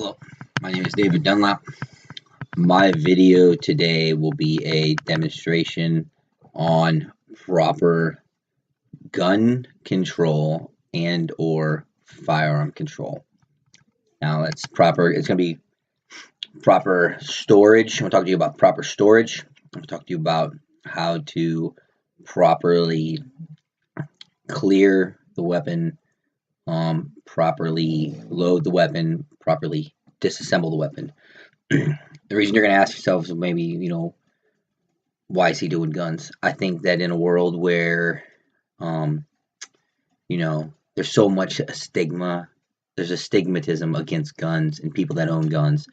Hello, my name is David Dunlap. My video today will be a demonstration on proper gun control and or firearm control. Now it's going to be proper storage. I'm going to talk to you about proper storage. I'm going to talk to you about how to properly clear the weapon, properly load the weapon, properly disassemble the weapon. The reason you're going to ask yourself is maybe, why is he doing guns? I think that in a world where, there's so much stigma, there's a stigmatism against guns and people that own guns,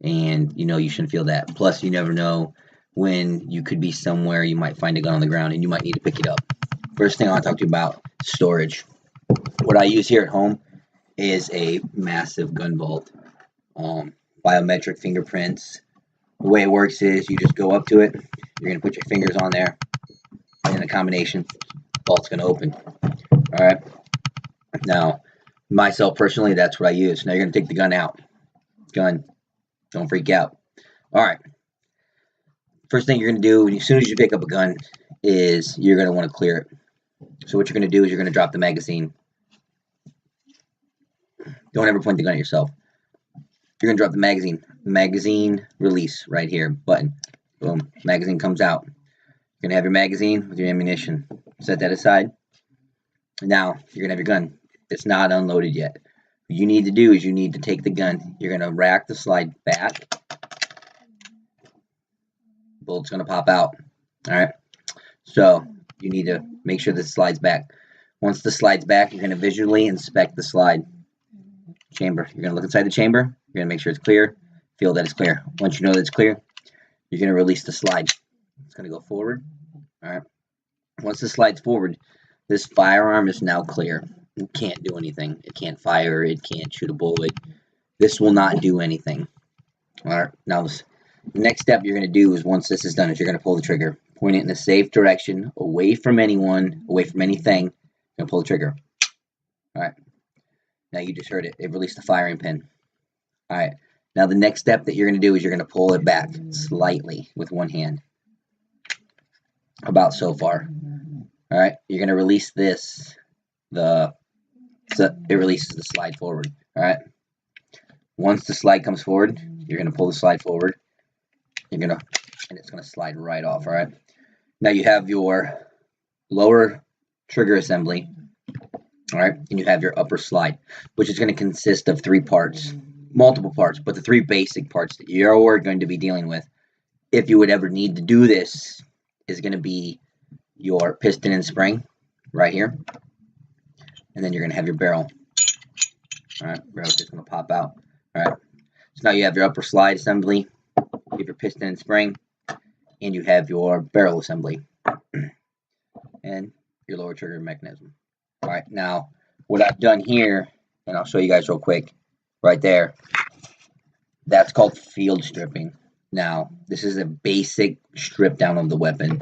and, you shouldn't feel that. Plus, you never know when you could be somewhere, you might find a gun on the ground and you might need to pick it up. First thing I want to talk to you about, storage. What I use here at home is a massive gun vault. Biometric fingerprints. The way it works is you just go up to it, you're going to put your fingers on there, and in a combination, the vault's going to open. Alright? Now, myself personally, that's what I use. Now you're going to take the gun out. Gun. Don't freak out. Alright. First thing you're going to do, as soon as you pick up a gun, is you're going to want to clear it. So what you're going to do is you're going to drop the magazine. Don't ever point the gun at yourself. You're going to drop the magazine. Magazine release right here. Button. Boom. Magazine comes out. You're going to have your magazine with your ammunition. Set that aside. Now, you're going to have your gun. It's not unloaded yet. What you need to do is you need to take the gun. You're going to rack the slide back. Bullet's going to pop out. Alright? So, you need to make sure this slides back. Once the slide's back, you're going to visually inspect the slide chamber. You're going to look inside the chamber. You're going to make sure it's clear. Feel that it's clear. Once you know that it's clear, you're going to release the slide. It's going to go forward. Alright. Once the slide's forward, this firearm is now clear. It can't do anything. It can't fire. It can't shoot a bullet. This will not do anything. Alright. Now, the next step you're going to do is once this is done is you're going to pull the trigger. Point it in a safe direction, away from anyone, away from anything. You're going to pull the trigger. Alright. Now you just heard it. It released the firing pin. Alright. Now the next step that you're going to do is you're going to pull it back slightly with one hand. About so far. Alright. You're going to release this. It releases the slide forward. Alright. Once the slide comes forward, you're going to pull the slide forward. And it's going to slide right off. Alright. Now you have your lower trigger assembly. Alright, and you have your upper slide, which is going to consist of three parts, multiple parts, but the three basic parts that you're going to be dealing with, if you would ever need to do this, is going to be your piston and spring, right here, and then you're going to have your barrel. Alright, barrel's just going to pop out. Alright, so now you have your upper slide assembly, you have your piston and spring, and you have your barrel assembly, and your lower trigger mechanism. Alright, now what I've done here, and I'll show you guys real quick, right there, that's called field stripping. Now, this is a basic strip down of the weapon.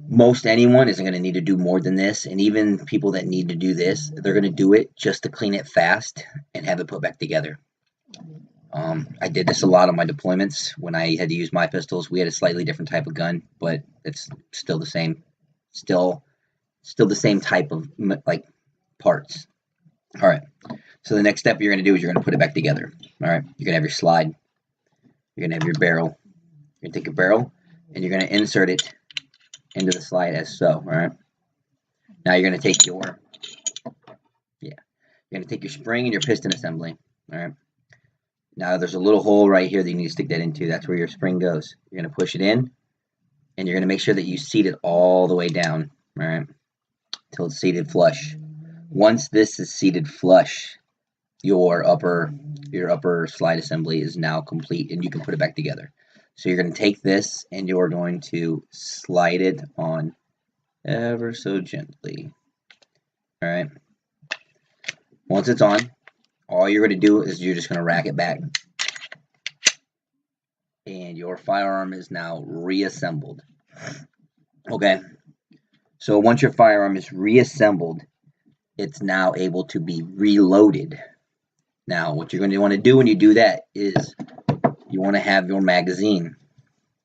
Most anyone isn't going to need to do more than this, and even people that need to do this, they're going to do it just to clean it fast and have it put back together. I did this a lot on my deployments when I had to use my pistols. We had a slightly different type of gun, but it's still the same. Still the same type of parts. Alright, so the next step you're going to do is you're going to put it back together. Alright, you're going to have your slide, you're going to have your barrel, you're going to take your barrel and you're going to insert it into the slide as so. Alright, now you're going to take your spring and your piston assembly. Alright, now there's a little hole right here that you need to stick that into. That's where your spring goes. You're going to push it in and you're going to make sure that you seat it all the way down. Alright, till it's seated flush. Once this is seated flush, your upper slide assembly is now complete and you can put it back together. So you're going to take this and you're going to slide it on ever so gently. Alright. Once it's on, all you're going to do is you're just going to rack it back. And your firearm is now reassembled. Okay. So once your firearm is reassembled, it's now able to be reloaded. Now, what you're going to want to do when you do that is you want to have your magazine,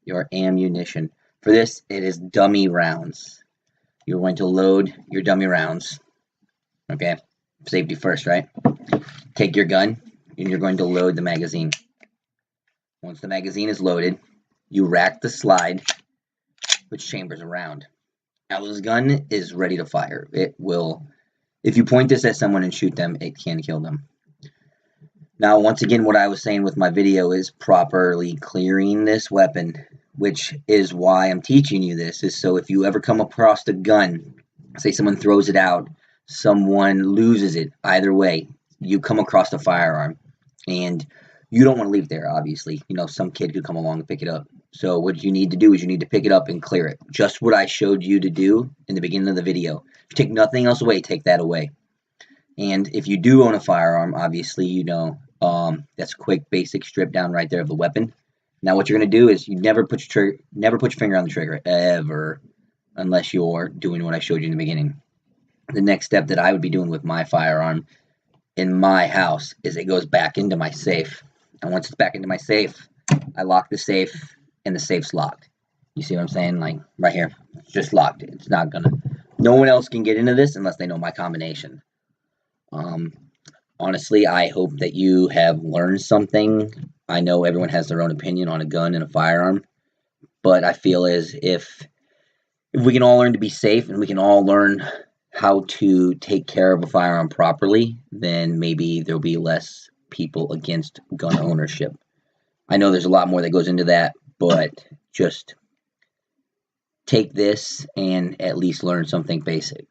your ammunition. For this, it is dummy rounds. You're going to load your dummy rounds. Okay? Safety first, right? Take your gun, and you're going to load the magazine. Once the magazine is loaded, you rack the slide, which chambers around. Now, this gun is ready to fire. It will, if you point this at someone and shoot them, it can kill them. Now, once again, what I was saying with my video is properly clearing this weapon, which is why I'm teaching you this, is so if you ever come across the gun, say someone throws it out, someone loses it, either way, you come across the firearm, and you don't want to leave it there, obviously. You know, some kid could come along and pick it up. So what you need to do is you need to pick it up and clear it. Just what I showed you to do in the beginning of the video. If you take nothing else away, take that away. And if you do own a firearm, obviously, you know, that's a quick, basic strip down right there of the weapon. Now, what you're going to do is you never put your finger on the trigger, ever, unless you're doing what I showed you in the beginning. The next step that I would be doing with my firearm in my house is it goes back into my safe. And once it's back into my safe, I lock the safe, and the safe's locked. You see what I'm saying? Like, right here. It's just locked. It's not gonna... No one else can get into this unless they know my combination. Honestly, I hope that you have learned something. I know everyone has their own opinion on a gun and a firearm, but I feel as if we can all learn to be safe and we can all learn how to take care of a firearm properly, then maybe there'll be less people against gun ownership. I know there's a lot more that goes into that, but just take this and at least learn something basic.